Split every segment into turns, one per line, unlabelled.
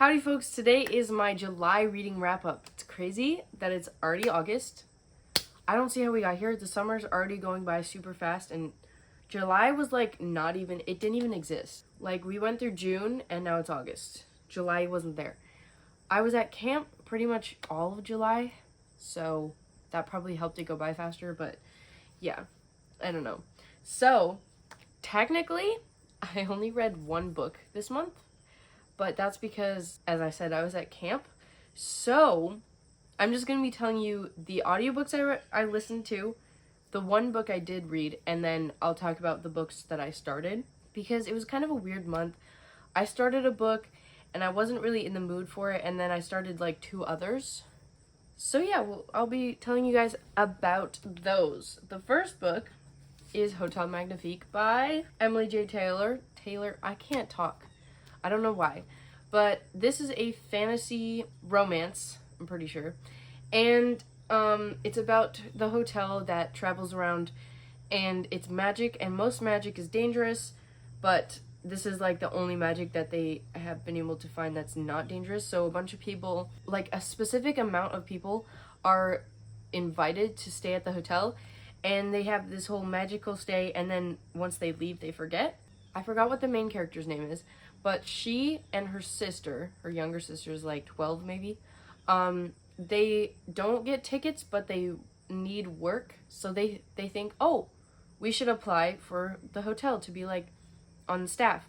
Howdy folks, today is my July reading wrap up. It's crazy that it's already August. I don't see how we got here. The summer's already going by super fast and July was like it didn't even exist. Like we went through June and now it's August. July wasn't there. I was at camp pretty much all of July, so that probably helped it go by faster, but yeah, I don't know. So, technically, I only read one book this month. But that's because, as I said, I was at camp. So, I'm just going to be telling you the audiobooks I listened to, the one book I did read, and then I'll talk about the books that I started. Because it was kind of a weird month. I started a book, and I wasn't really in the mood for it, and then I started, like, two others. So yeah, I'll be telling you guys about those. The first book is Hotel Magnifique by Emily J. Taylor. I can't talk. I don't know why. But this is a fantasy romance, I'm pretty sure. And it's about the hotel that travels around, and it's magic, and most magic is dangerous, but this is like the only magic that they have been able to find that's not dangerous. So a bunch of people, like a specific amount of people, are invited to stay at the hotel, and they have this whole magical stay, and then once they leave, they forget. I forgot what the main character's name is, but she and her sister, her younger sister is like 12 maybe, they don't get tickets, but they need work, so they think, oh, we should apply for the hotel to be like on the staff.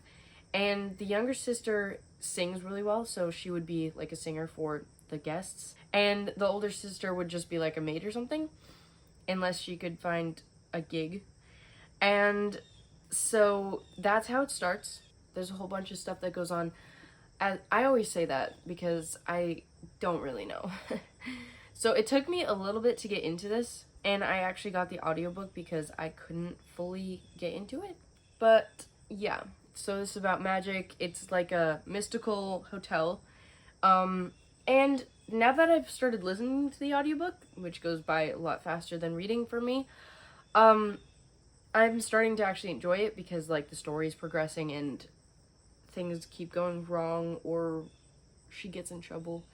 And the younger sister sings really well, so she would be like a singer for the guests, and the older sister would just be like a maid or something, unless she could find a gig. And so that's how it starts. There's a whole bunch of stuff that goes on. As I always say that because I don't really know. So it took me a little bit to get into this, and I actually got the audiobook because I couldn't fully get into it. But yeah, so this is about magic. It's like a mystical hotel. And now that I've started listening to the audiobook, which goes by a lot faster than reading for me, I'm starting to actually enjoy it because like the story is progressing and things keep going wrong or she gets in trouble.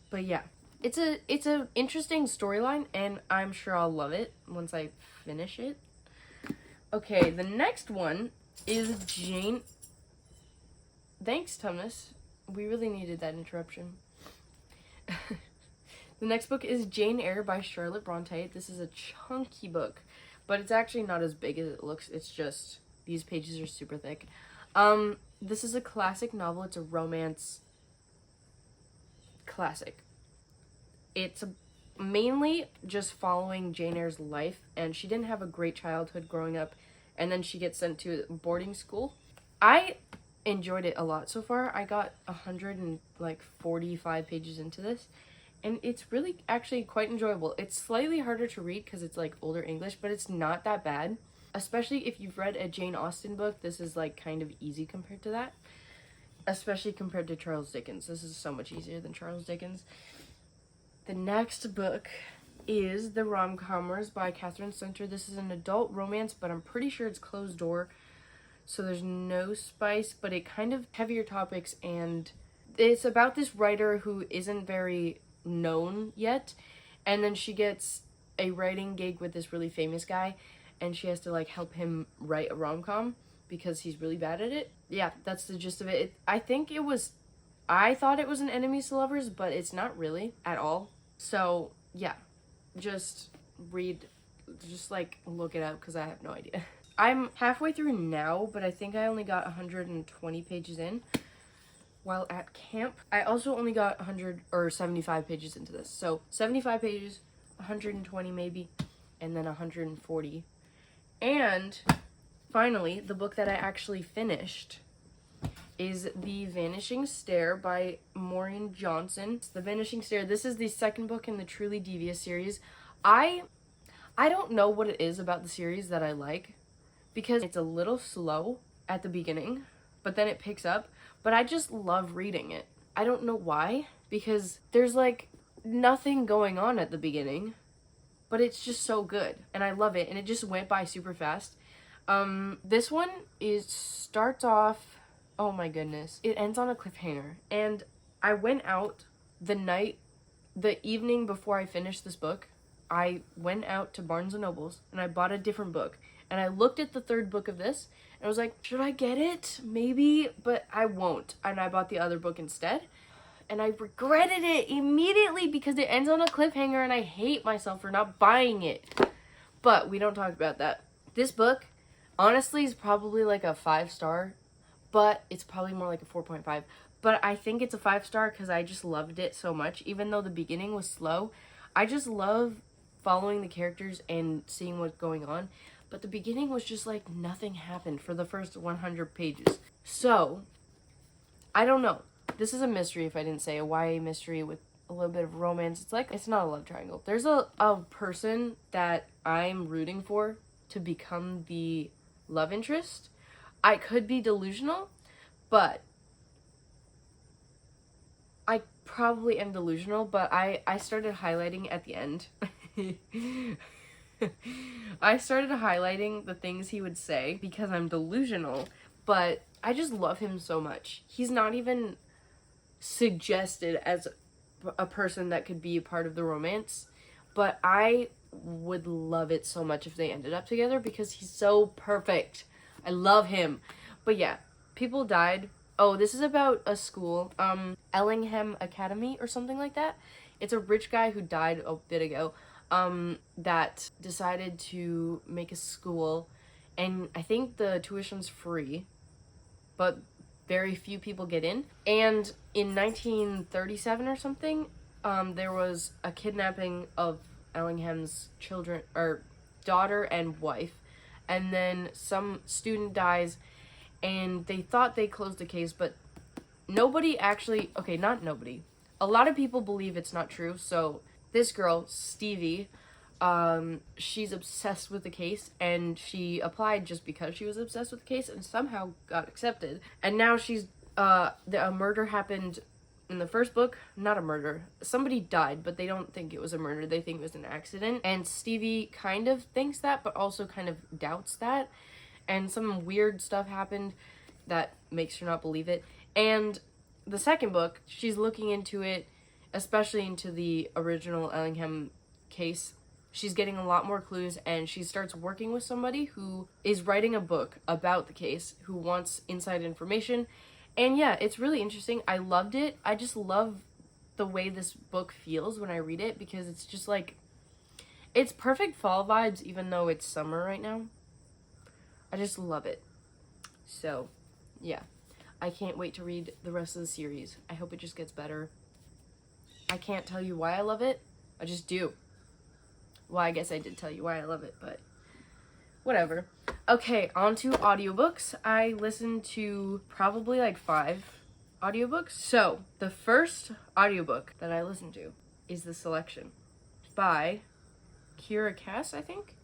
But yeah, it's a interesting storyline, and I'm sure I'll love it once I finish it. Okay, the next one is Jane. Thanks, Thomas. We really needed that interruption. The next book is Jane Eyre by Charlotte Bronte. This is a chunky book, but it's actually not as big as it looks. It's just these pages are super thick. This is a classic novel. It's a romance classic. It's mainly just following Jane Eyre's life, and she didn't have a great childhood growing up, and then she gets sent to boarding school. I enjoyed it a lot so far. I got 145 pages into this, and it's really actually quite enjoyable. It's slightly harder to read because it's like older English, but it's not that bad. Especially if you've read a Jane Austen book, this is like kind of easy compared to that. Especially compared to Charles Dickens. This is so much easier than Charles Dickens. The next book is The Rom-Commers by Catherine Center. This is an adult romance, but I'm pretty sure it's closed door, so there's no spice, but it kind of heavier topics, and it's about this writer who isn't very known yet, and then she gets a writing gig with this really famous guy, and she has to like help him write a rom-com because he's really bad at it. Yeah, that's the gist of it. I thought it was an enemies to lovers, but it's not really at all. So yeah, just like look it up because I have no idea. I'm halfway through now, but I think I only got 120 pages in while at camp. I also only got 75 pages into this. So 75 pages, 120 maybe, and then 140. And finally, the book that I actually finished is The Vanishing Stair by Maureen Johnson. The Vanishing Stair, this is the second book in the Truly Devious series. I don't know what it is about the series that I like, because it's a little slow at the beginning, but then it picks up. But I just love reading it. I don't know why, because there's like nothing going on at the beginning, but it's just so good, and I love it, and it just went by super fast. This one starts off Oh my goodness. It ends on a cliffhanger. And I went out the evening before I finished this book. I went out to Barnes and Nobles and I bought a different book. And I looked at the third book of this and I was like, should I get it? Maybe, but I won't. And I bought the other book instead. And I regretted it immediately because it ends on a cliffhanger and I hate myself for not buying it. But we don't talk about that. This book, honestly, is probably like a 5-star, but it's probably more like a 4.5. But I think it's a 5-star because I just loved it so much. Even though the beginning was slow, I just love following the characters and seeing what's going on. But the beginning was just like nothing happened for the first 100 pages. So, I don't know. This is a mystery, if I didn't say, a YA mystery with a little bit of romance. It's like, it's not a love triangle. There's a person that I'm rooting for to become the love interest. I could be delusional, but I probably am delusional, but I started highlighting at the end. I started highlighting the things he would say because I'm delusional, but I just love him so much. He's not even suggested as a person that could be a part of the romance, but I would love it so much if they ended up together because he's so perfect. I love him. But yeah, people died. Oh, this is about a school, Ellingham Academy or something like that. It's a rich guy who died a bit ago, that decided to make a school, and I think the tuition's free, but very few people get in. And in 1937 or something, there was a kidnapping of Ellingham's children, or daughter and wife, and then some student dies, and they thought they closed the case, but nobody actually, okay, not nobody. A lot of people believe it's not true, so this girl, Stevie, she's obsessed with the case, and she applied just because she was obsessed with the case, and somehow got accepted. And now she's, a murder happened in the first book. Not a murder. Somebody died, but they don't think it was a murder. They think it was an accident. And Stevie kind of thinks that, but also kind of doubts that. And some weird stuff happened that makes her not believe it. And the second book, she's looking into it, especially into the original Ellingham case. She's getting a lot more clues, and she starts working with somebody who is writing a book about the case, who wants inside information. And yeah, it's really interesting. I loved it. I just love the way this book feels when I read it, because it's just like, it's perfect fall vibes, even though it's summer right now. I just love it. So, yeah. I can't wait to read the rest of the series. I hope it just gets better. I can't tell you why I love it. I just do. Well, I guess I did tell you why I love it, but whatever. Okay, on to audiobooks. I listened to probably like 5 audiobooks. So, the first audiobook that I listened to is The Selection by Kira Cass, I think.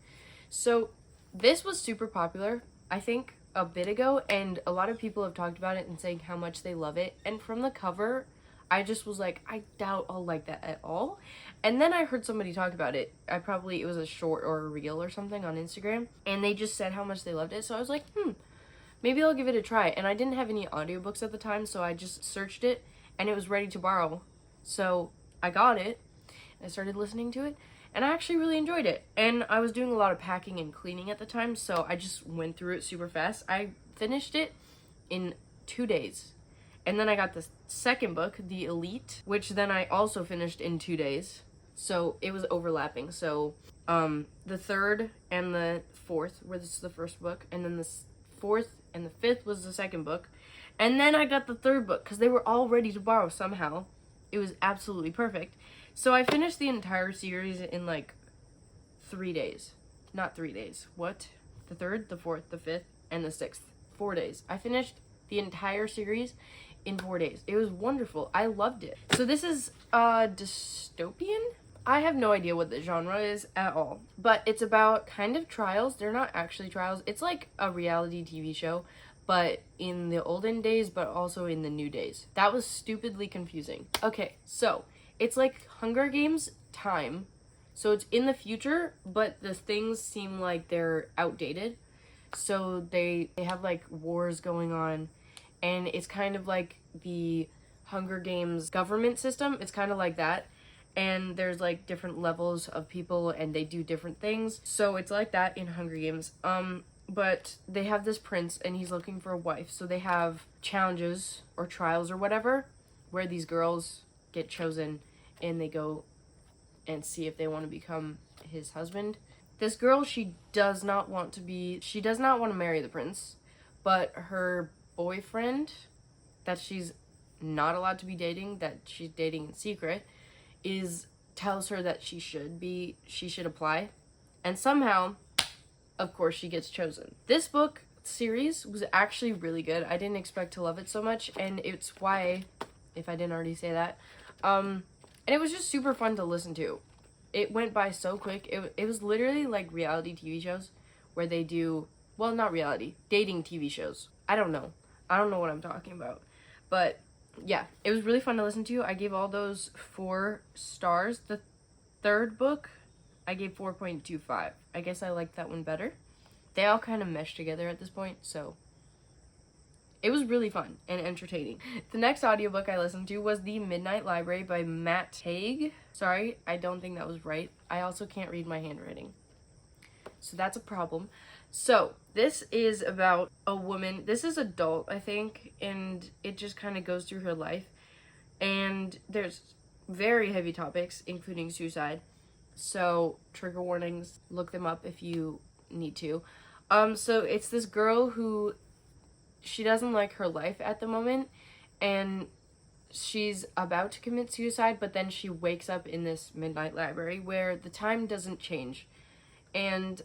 So, this was super popular, I think, a bit ago, and a lot of people have talked about it and saying how much they love it. And from the cover, I just was like, I doubt I'll like that at all. And then I heard somebody talk about it. It was a short or a reel or something on Instagram, and they just said how much they loved it. So I was like, maybe I'll give it a try. And I didn't have any audiobooks at the time, so I just searched it, and it was ready to borrow. So I got it, and I started listening to it, and I actually really enjoyed it. And I was doing a lot of packing and cleaning at the time, so I just went through it super fast. I finished it in 2 days. And then I got the second book, The Elite, which then I also finished in 2 days. So it was overlapping. So the third and the fourth was the first book, and then the fourth and the fifth was the second book. And then I got the third book because they were all ready to borrow somehow. It was absolutely perfect. So I finished the entire series in like 3 days. Not 3 days. What? The third, the fourth, the fifth, and the sixth. 4 days. I finished the entire series in 4 days. It was wonderful. I loved it. So this is dystopian? I have no idea what the genre is at all. But it's about kind of trials. They're not actually trials. It's like a reality TV show, but in the olden days, but also in the new days. That was stupidly confusing. Okay, so it's like Hunger Games time. So it's in the future, but the things seem like they're outdated. So they have like wars going on, and it's kind of like the Hunger Games government system. It's kind of like that. And there's like different levels of people and they do different things. So it's like that in Hunger Games. But they have this prince and he's looking for a wife. So they have challenges or trials or whatever where these girls get chosen and they go and see if they want to become his husband. This girl, she does not want to marry the prince, but her boyfriend that she's not allowed to be dating, that she's dating in secret, tells her that she should apply. And somehow, of course, she gets chosen. This book series was actually really good. I didn't expect to love it so much, and it's why, if I didn't already say that, and it was just super fun to listen to. It went by so quick. It was literally like reality TV shows where they do, well, not reality, dating TV shows. I don't know what I'm talking about. But yeah, it was really fun to listen to. I gave all those 4 stars. The third book, I gave 4.25. I guess I liked that one better. They all kind of mesh together at this point, so it was really fun and entertaining. The next audiobook I listened to was The Midnight Library by Matt Haig. Sorry, I don't think that was right. I also can't read my handwriting, so that's a problem. So, this is about a woman. This is adult, I think, and it just kind of goes through her life. And there's very heavy topics, including suicide. So, trigger warnings, look them up if you need to. So it's this girl who, she doesn't like her life at the moment, and she's about to commit suicide, but then she wakes up in this midnight library where the time doesn't change. And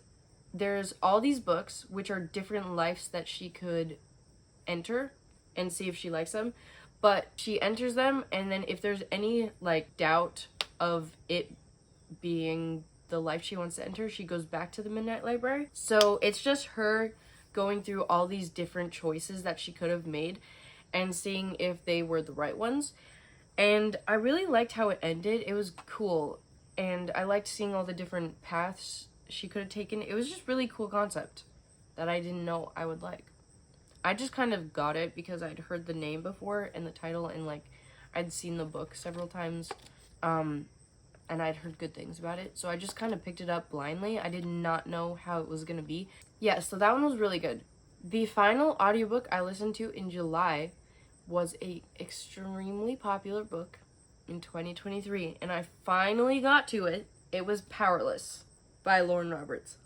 there's all these books, which are different lives that she could enter and see if she likes them. But she enters them, and then if there's any, like, doubt of it being the life she wants to enter, she goes back to the Midnight Library. So it's just her going through all these different choices that she could have made and seeing if they were the right ones. And I really liked how it ended. It was cool. And I liked seeing all the different paths she could have taken. It was just really cool concept that I didn't know I would like. I just kind of got it because I'd heard the name before and the title, and like I'd seen the book several times, and I'd heard good things about it, so I just kind of picked it up blindly. I did not know how it was gonna be. Yeah, so that one was really good. The final audiobook I listened to in July was a extremely popular book in 2023, and I finally got to it. It was Powerless by Lauren Roberts.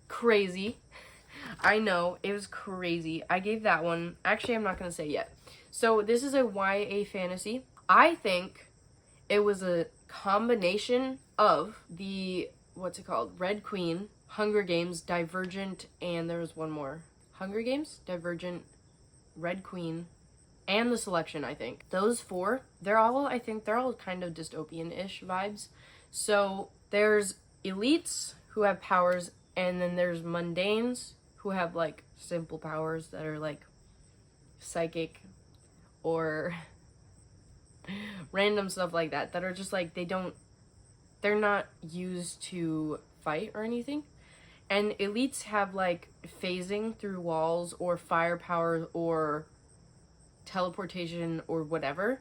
Crazy. I know, it was crazy. I gave that one, actually I'm not going to say yet. So this is a YA fantasy. I think it was a combination of the, what's it called? Red Queen, Hunger Games, Divergent, and there was one more. Hunger Games, Divergent, Red Queen, and The Selection, I think. Those 4, I think they're all kind of dystopian-ish vibes. So there's elites who have powers, and then there's mundanes who have like simple powers that are like psychic or random stuff like that are just like they're not used to fight or anything. And elites have like phasing through walls or fire powers or teleportation or whatever.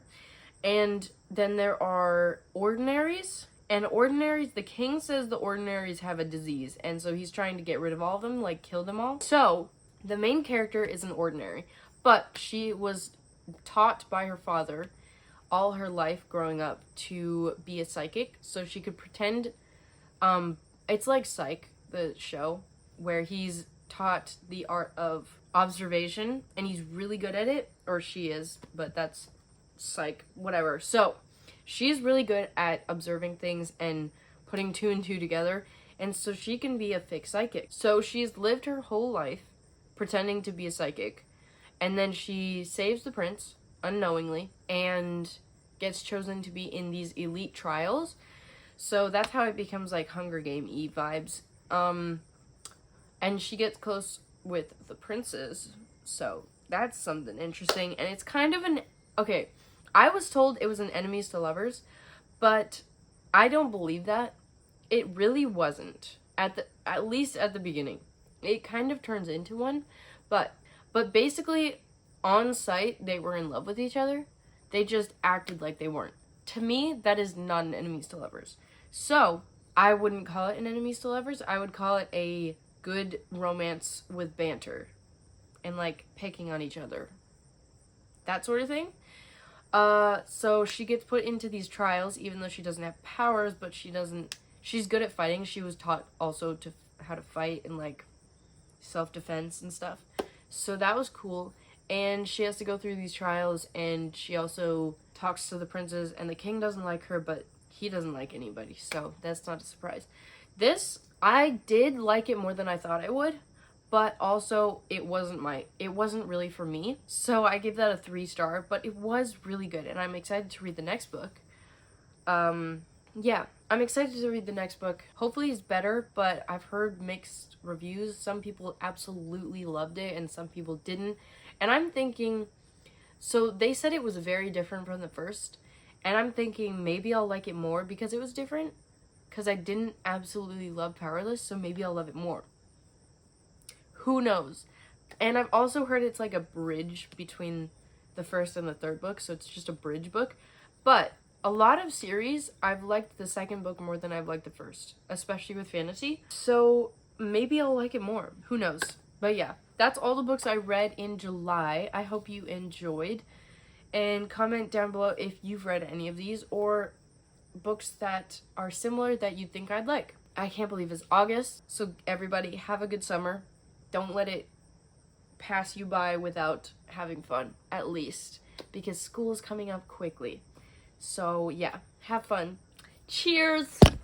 And then there are ordinaries. And ordinaries, the king says the ordinaries have a disease, and so he's trying to get rid of all of them, like kill them all. So, the main character is an ordinary, but she was taught by her father all her life growing up to be a psychic, so she could pretend, it's like Psych, the show, where he's taught the art of observation, and he's really good at it, or she is, but that's Psych, whatever. So, she's really good at observing things and putting 2 and 2 together, and so she can be a fake psychic. So she's lived her whole life pretending to be a psychic, and then she saves the prince unknowingly and gets chosen to be in these elite trials. So that's how it becomes like Hunger Game-y vibes. And she gets close with the princes, so that's something interesting. And it's kind of okay, I was told it was an enemies to lovers, but I don't believe that. It really wasn't, at least at the beginning. It kind of turns into one, but But basically, on site, they were in love with each other. They just acted like they weren't. To me, that is not an enemies to lovers. So, I wouldn't call it an enemies to lovers. I would call it a good romance with banter and like picking on each other. That sort of thing. So she gets put into these trials even though she doesn't have powers, but she's good at fighting. She was taught also to how to fight and like self-defense and stuff. So that was cool. And she has to go through these trials, and she also talks to the princes, and the king doesn't like her, but he doesn't like anybody, so that's not a surprise. This, I did like it more than I thought I would, but also it wasn't really for me. So I give that a 3-star, but it was really good, and I'm excited to read the next book. Yeah, I'm excited to read the next book. Hopefully it's better, but I've heard mixed reviews. Some people absolutely loved it, and some people didn't. And I'm thinking, so they said it was very different from the first, and I'm thinking maybe I'll like it more because it was different, because I didn't absolutely love Powerless, so maybe I'll love it more. Who knows? And I've also heard it's like a bridge between the first and the third book, so it's just a bridge book. But a lot of series, I've liked the second book more than I've liked the first, especially with fantasy. So maybe I'll like it more. Who knows? But yeah, that's all the books I read in July. I hope you enjoyed. And comment down below if you've read any of these or books that are similar that you think I'd like. I can't believe it's August. So everybody, have a good summer. Don't let it pass you by without having fun, at least. Because school is coming up quickly. So yeah, have fun. Cheers!